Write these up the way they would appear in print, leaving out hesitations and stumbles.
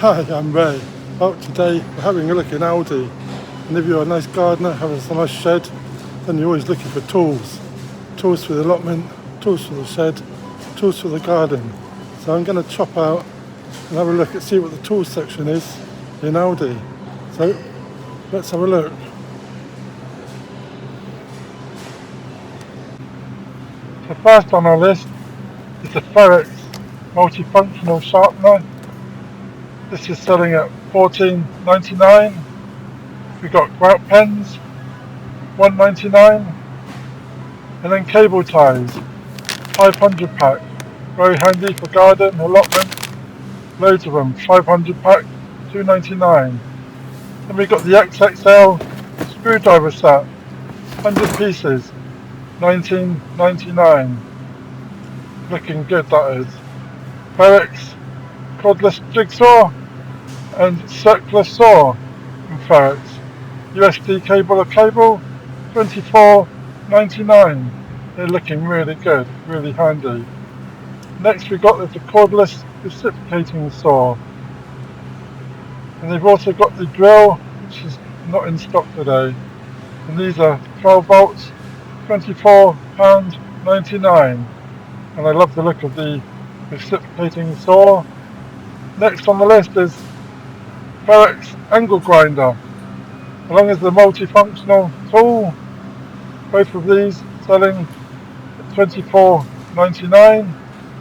Hi, I'm Ray. Well, today we're having a look in Aldi, and if you're a nice gardener, have a nice shed, then you're always looking for tools. Tools for the allotment, tools for the shed, tools for the garden. So I'm going to chop out and have a look and see what the tools section is in Aldi. So let's have a look. The first on our list is the Ferrex multifunctional sharpener. This is selling at $14.99. We've got grout pens, $1.99, and then cable ties, 500 pack, very handy for garden, allotment, loads of them, 500 pack, $2.99. Then we've got the XXL screwdriver set, 100 pieces, $19.99. Looking good, that is. Ferrex Cordless Jigsaw and Circular Saw from Ferrex. USB cable or cable, $24.99. They're looking really good, really handy. Next we got the Cordless Reciprocating Saw. And they've also got the drill, which is not in stock today. And these are 12 volts, £24.99. And I love the look of the reciprocating saw. Next on the list is Ferrex Angle Grinder, along with the multifunctional tool. Both of these selling at $24.99,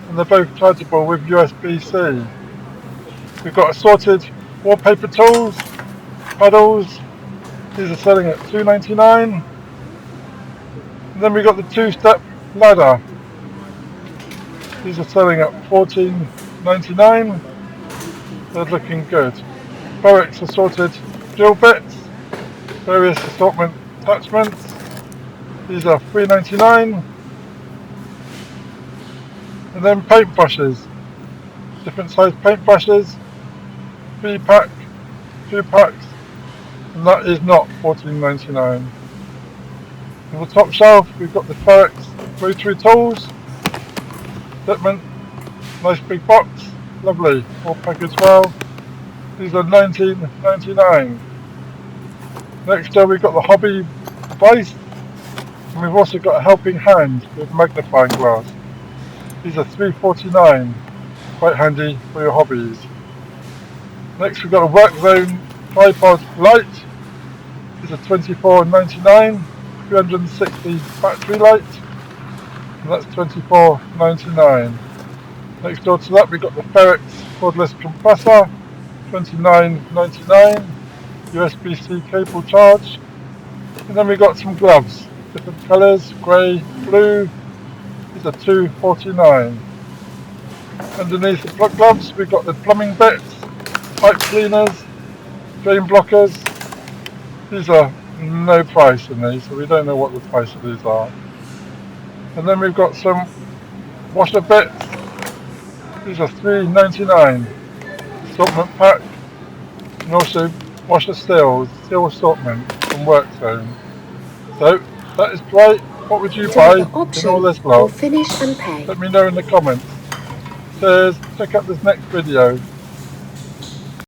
and they're both chargeable with USB-C. We've got assorted wallpaper tools, paddles. These are selling at $2.99. And then we've got the two-step ladder. These are selling at $14.99. They're looking good. Ferrex assorted drill bits, various assortment attachments. These are $3.99. And then paint brushes, different size paint brushes, 3 pack, 2 packs, and that is not $14.99. On the top shelf we've got the Ferrex rotary tools, Allotment, nice big box, lovely, all packed as well. These are $19.99. Next we've got the hobby vise, and we've also got a helping hand with magnifying glass. These are $3.49, quite handy for your hobbies. Next we've got a work zone tripod light. These are $24.99, 360 battery light, and that's $24.99. Next door to that we've got the Ferrex cordless compressor, $29.99, USB-C cable charge. And then we've got some gloves, different colours, grey, blue. These are $2.49. Underneath the gloves we've got the plumbing bits, pipe cleaners, drain blockers. These are no price in these, so we don't know what the price of these are. And then we've got some washer bits. These are $3.99. Assortment pack, and also washer steel assortment from Work Zone. So that is great. What would you buy in all this lot? Finish and pay. Let me know in the comments. Cheers. Check out this next video.